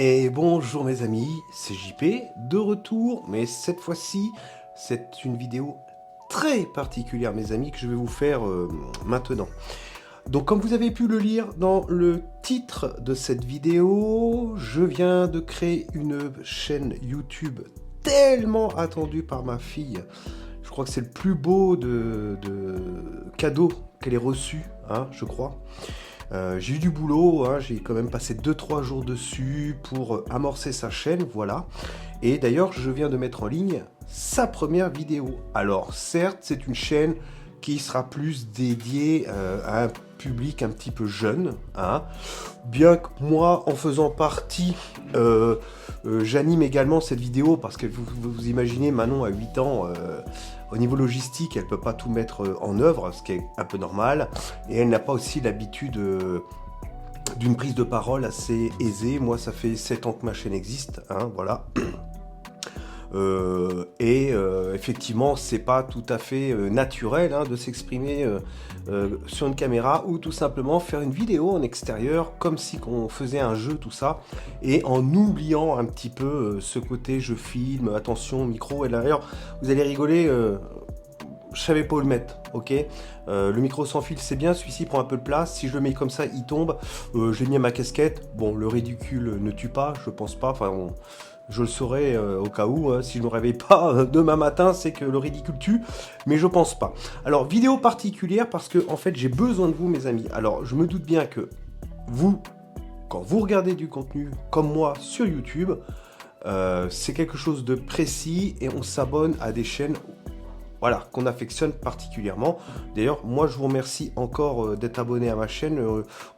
Et bonjour mes amis, c'est JP, de retour, mais cette fois-ci, c'est une vidéo très particulière mes amis que je vais vous faire maintenant. Donc comme vous avez pu le lire dans le titre de cette vidéo, je viens de créer une chaîne YouTube tellement attendue par ma fille. Je crois que c'est le plus beau de cadeau qu'elle ait reçu, hein, je crois. J'ai eu du boulot, hein, j'ai quand même passé 2-3 jours dessus pour amorcer sa chaîne, voilà. Et d'ailleurs, je viens de mettre en ligne sa première vidéo. Alors, certes, c'est une chaîne qui sera plus dédiée à un public un petit peu jeune, hein. Bien que moi, en faisant partie, j'anime également cette vidéo parce que vous imaginez, Manon a 8 ans, au niveau logistique, elle ne peut pas tout mettre en œuvre, ce qui est un peu normal, et elle n'a pas aussi l'habitude d'une prise de parole assez aisée. Moi, ça fait 7 ans que ma chaîne existe, hein, voilà. Effectivement, c'est pas tout à fait naturel hein, de s'exprimer sur une caméra ou tout simplement faire une vidéo en extérieur comme si on faisait un jeu, tout ça, et en oubliant un petit peu ce côté je filme, attention, micro. Et d'ailleurs, vous allez rigoler, je savais pas où le mettre, ok. Le micro sans fil c'est bien, celui-ci prend un peu de place, si je le mets comme ça il tombe. J'ai mis ma casquette, bon le ridicule ne tue pas, je pense pas, enfin je le saurais au cas où, hein, si je me réveille pas demain matin, c'est que le ridicule tue, mais je pense pas. Alors, vidéo particulière parce que, en fait, j'ai besoin de vous, mes amis. Alors, je me doute bien que vous, quand vous regardez du contenu comme moi sur YouTube, c'est quelque chose de précis et on s'abonne à des chaînes, voilà, qu'on affectionne particulièrement. D'ailleurs, moi, je vous remercie encore d'être abonné à ma chaîne.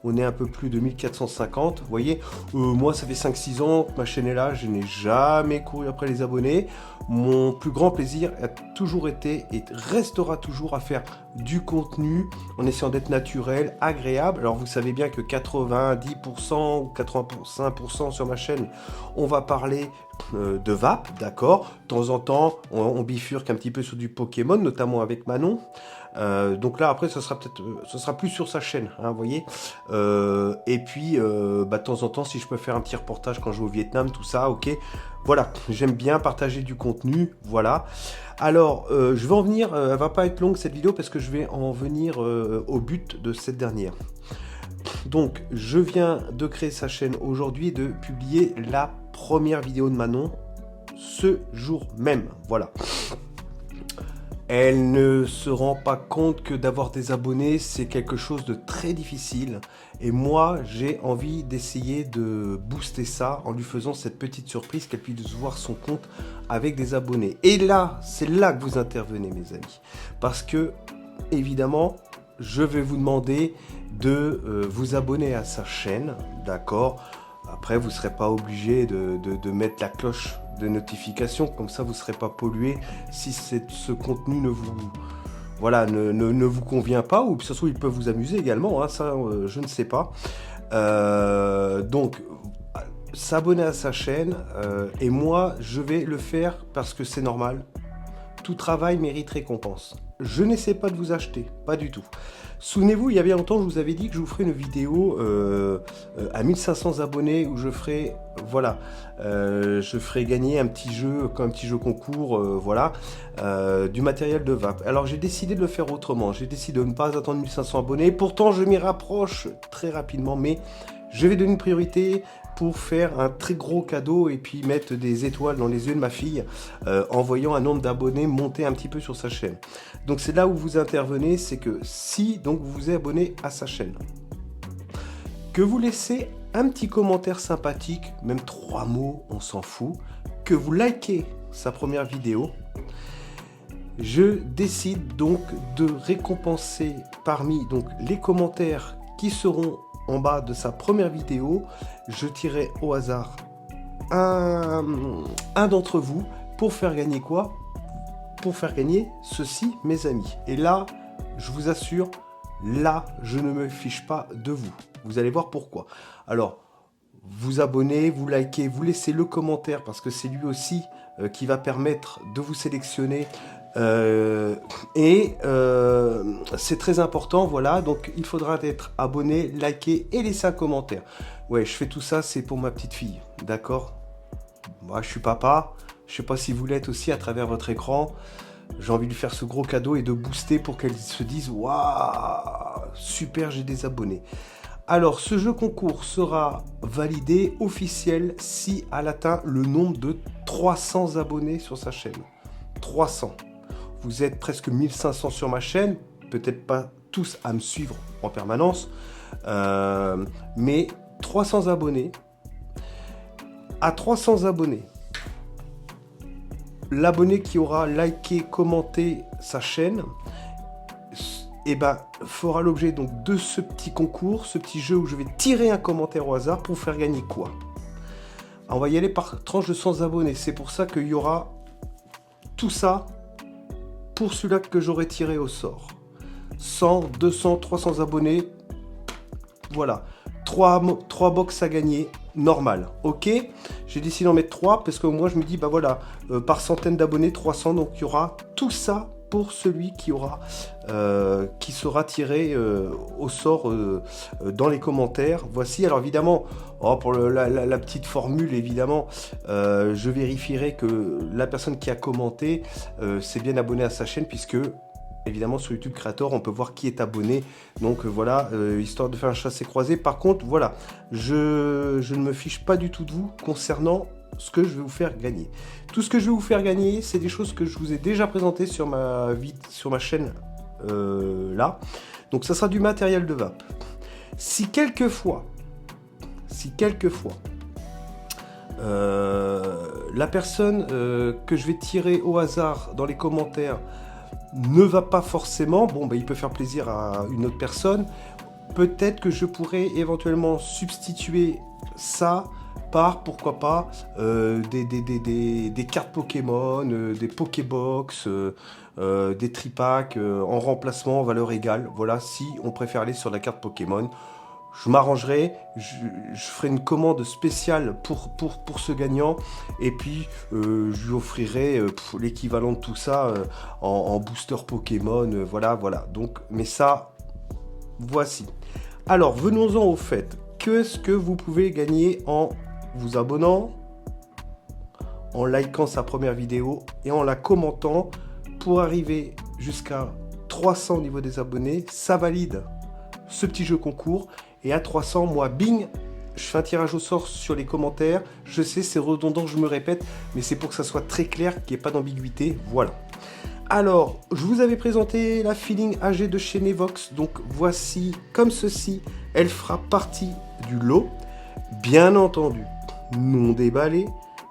On est un peu plus de 1450. Vous voyez, moi, ça fait 5-6 ans que ma chaîne est là. Je n'ai jamais couru après les abonnés. Mon plus grand plaisir a toujours été et restera toujours à faire du contenu en essayant d'être naturel, agréable. Alors, vous savez bien que 90% ou 85% sur ma chaîne, on va parler de vape, d'accord. De temps en temps, on bifurque un petit peu sur du Pokémon, notamment avec Manon. Donc là, après, ce sera plus sur sa chaîne, hein, vous voyez. Et puis, de temps en temps, si je peux faire un petit reportage quand je vais au Vietnam, tout ça, ok. Voilà, j'aime bien partager du contenu, voilà. Alors, je vais en venir, elle va pas être longue cette vidéo parce que je vais en venir au but de cette dernière. Donc, je viens de créer sa chaîne aujourd'hui et de publier la première vidéo de Manon ce jour même, voilà. Elle ne se rend pas compte que d'avoir des abonnés, c'est quelque chose de très difficile. Et moi, j'ai envie d'essayer de booster ça en lui faisant cette petite surprise qu'elle puisse voir son compte avec des abonnés. Et là, c'est là que vous intervenez, mes amis. Parce que, évidemment, je vais vous demander de vous abonner à sa chaîne, d'accord? Après, vous ne serez pas obligé de mettre la cloche de notification, comme ça vous ne serez pas pollué si ce contenu ne vous, voilà, ne vous convient pas, ou ça se trouve il peut vous amuser également, hein, ça je ne sais pas. Donc, s'abonner à sa chaîne, et moi je vais le faire parce que c'est normal. Tout travail mérite récompense. Je n'essaie pas de vous acheter, pas du tout. Souvenez-vous, il y a bien longtemps, je vous avais dit que je vous ferai une vidéo à 1500 abonnés où je ferai, voilà, je ferai gagner un petit jeu concours, voilà, du matériel de vape. Alors j'ai décidé de le faire autrement. J'ai décidé de ne pas attendre 1500 abonnés. Pourtant, je m'y rapproche très rapidement, mais je vais donner une priorité pour faire un très gros cadeau et puis mettre des étoiles dans les yeux de ma fille en voyant un nombre d'abonnés monter un petit peu sur sa chaîne. Donc c'est là où vous intervenez, c'est que si donc vous vous êtes abonné à sa chaîne, que vous laissez un petit commentaire sympathique, même 3 mots, on s'en fout, que vous likez sa première vidéo, je décide donc de récompenser parmi donc les commentaires qui seront en bas de sa première vidéo, je tirerai au hasard un d'entre vous pour faire gagner quoi? Pour faire gagner ceci, mes amis. Et là, je vous assure, là, je ne me fiche pas de vous. Vous allez voir pourquoi. Alors, vous abonnez, vous likez, vous laissez le commentaire parce que c'est lui aussi qui va permettre de vous sélectionner C'est très important, voilà. Donc il faudra être abonné, liker et laisser un commentaire. Ouais, je fais tout ça, c'est pour ma petite fille, d'accord? Moi, je suis papa. Je sais pas si vous l'êtes aussi à travers votre écran. J'ai envie de lui faire ce gros cadeau et de booster pour qu'elle se dise waouh, super, j'ai des abonnés. Alors, ce jeu concours sera validé officiel si elle atteint le nombre de 300 abonnés sur sa chaîne. 300. Vous êtes presque 1500 sur ma chaîne, peut-être pas tous à me suivre en permanence, mais 300 abonnés. À 300 abonnés, l'abonné qui aura liké, commenté sa chaîne, eh ben, fera l'objet donc de ce petit concours, ce petit jeu où je vais tirer un commentaire au hasard pour vous faire gagner quoi? On va y aller par tranche de 100 abonnés. C'est pour ça qu'il y aura tout ça pour celui-là que j'aurai tiré au sort. 100, 200, 300 abonnés. Voilà. 3 box à gagner. Normal. Ok. J'ai décidé d'en mettre 3 parce que moi je me dis, bah voilà, par centaine d'abonnés, 300. Donc il y aura tout ça pour celui qui sera tiré au sort dans les commentaires. Voici, alors évidemment, pour la petite formule, évidemment, je vérifierai que la personne qui a commenté s'est bien abonnée à sa chaîne, puisque évidemment sur YouTube Creator on peut voir qui est abonné, donc voilà, histoire de faire un chassé-croisé. Par contre, voilà, je ne me fiche pas du tout de vous concernant ce que je vais vous faire gagner. Tout ce que je vais vous faire gagner, c'est des choses que je vous ai déjà présentées sur ma chaîne là. Donc ça sera du matériel de vape. Si quelquefois la personne que je vais tirer au hasard dans les commentaires ne va pas forcément, bon bah il peut faire plaisir à une autre personne. Peut-être que je pourrais éventuellement substituer ça par, pourquoi pas, des cartes Pokémon, des Pokébox, des tripacks en remplacement en valeur égale. Voilà, si on préfère aller sur la carte Pokémon, je m'arrangerai, je ferai une commande spéciale pour ce gagnant, et puis je lui offrirai l'équivalent de tout ça en booster Pokémon, voilà. Donc, mais ça, voici. Alors, venons-en au fait. Qu'est-ce que vous pouvez gagner en vous abonnant, en likant sa première vidéo et en la commentant pour arriver jusqu'à 300 au niveau des abonnés? Ça valide ce petit jeu concours. Et à 300, moi, bing, je fais un tirage au sort sur les commentaires. Je sais, c'est redondant, je me répète, mais c'est pour que ça soit très clair, qu'il n'y ait pas d'ambiguïté. Voilà. Alors, je vous avais présenté la Feeling AG de chez Nevox. Donc, voici comme ceci. Elle fera partie du lot. Bien entendu, non déballée.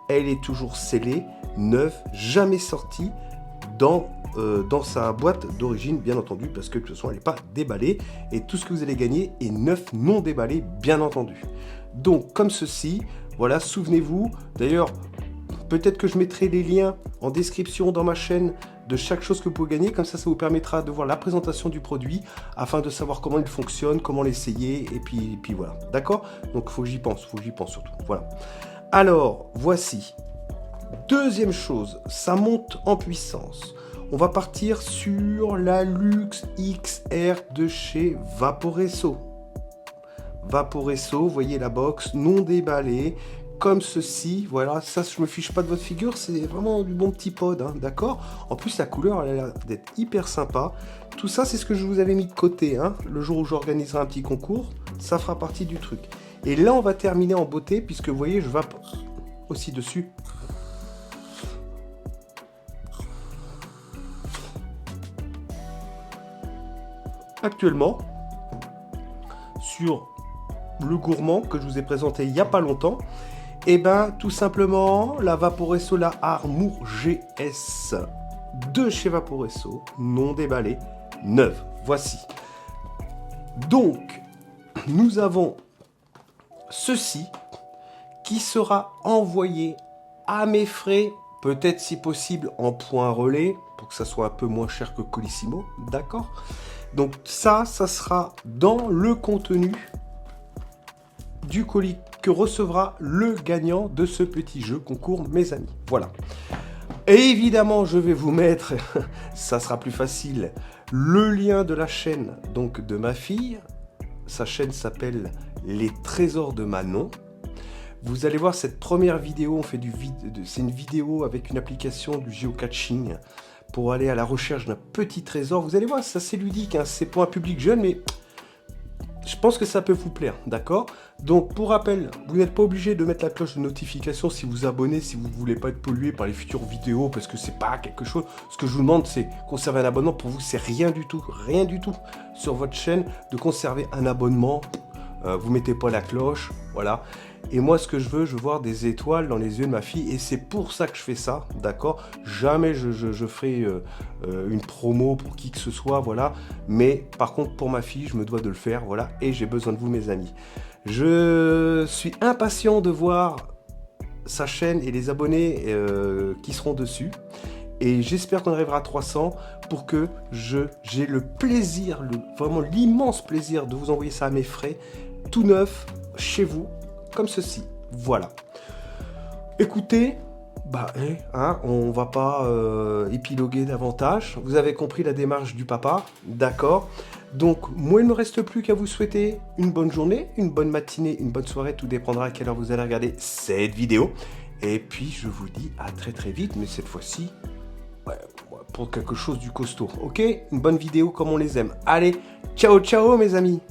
Elle est toujours scellée, neuve, jamais sortie dans sa boîte d'origine, bien entendu, parce que de toute façon elle n'est pas déballée, et tout ce que vous allez gagner est neuf, non déballé, bien entendu. Donc comme ceci, voilà, souvenez-vous, d'ailleurs peut-être que je mettrai les liens en description dans ma chaîne de chaque chose que vous pouvez gagner, comme ça vous permettra de voir la présentation du produit, afin de savoir comment il fonctionne, comment l'essayer, et puis voilà, d'accord? Donc faut que j'y pense surtout, voilà. Alors, voici. Deuxième chose, ça monte en puissance. On va partir sur la Luxe XR de chez Vaporesso. Vaporesso, vous voyez la box, non déballée, comme ceci. Voilà, ça, je me fiche pas de votre figure, c'est vraiment du bon petit pod, hein, d'accord? En plus, la couleur, elle a l'air d'être hyper sympa. Tout ça, c'est ce que je vous avais mis de côté, hein. Le jour où j'organiserai un petit concours, ça fera partie du truc. Et là, on va terminer en beauté, puisque vous voyez, je vape aussi dessus. Actuellement, sur le gourmand que je vous ai présenté il n'y a pas longtemps, et ben tout simplement la Vaporesso, la Armour GS de chez Vaporesso, non déballée, neuve. Voici. Donc, nous avons ceci qui sera envoyé à mes frais, peut-être si possible en point relais, pour que ça soit un peu moins cher que Colissimo, d'accord? Donc ça sera dans le contenu du colis que recevra le gagnant de ce petit jeu concours, mes amis. Voilà. Et évidemment, je vais vous mettre, ça sera plus facile, le lien de la chaîne donc de ma fille. Sa chaîne s'appelle Les Trésors de Manon. Vous allez voir cette première vidéo, c'est une vidéo avec une application du géocaching pour aller à la recherche d'un petit trésor. Vous allez voir, c'est assez ludique, hein, c'est pour un public jeune, mais je pense que ça peut vous plaire, d'accord? Donc, pour rappel, vous n'êtes pas obligé de mettre la cloche de notification si vous abonnez, si vous ne voulez pas être pollué par les futures vidéos, parce que c'est pas quelque chose. Ce que je vous demande, c'est conserver un abonnement. Pour vous, c'est rien du tout sur votre chaîne de conserver un abonnement. Vous mettez pas la cloche, voilà. Et moi, ce que je veux voir des étoiles dans les yeux de ma fille, et c'est pour ça que je fais ça, d'accord? Jamais je ferai une promo pour qui que ce soit, voilà. Mais par contre, pour ma fille, je me dois de le faire, voilà. Et j'ai besoin de vous, mes amis. Je suis impatient de voir sa chaîne et les abonnés qui seront dessus. Et j'espère qu'on arrivera à 300 pour que j'ai le plaisir, vraiment l'immense plaisir de vous envoyer ça à mes frais, tout neuf, chez vous, comme ceci. Voilà. Écoutez, on va pas épiloguer davantage. Vous avez compris la démarche du papa, d'accord? Donc, moi, il ne me reste plus qu'à vous souhaiter une bonne journée, une bonne matinée, une bonne soirée. Tout dépendra à quelle heure vous allez regarder cette vidéo. Et puis, je vous dis à très très vite, mais cette fois-ci, pour quelque chose du costaud, ok? Une bonne vidéo comme on les aime. Allez, ciao ciao mes amis!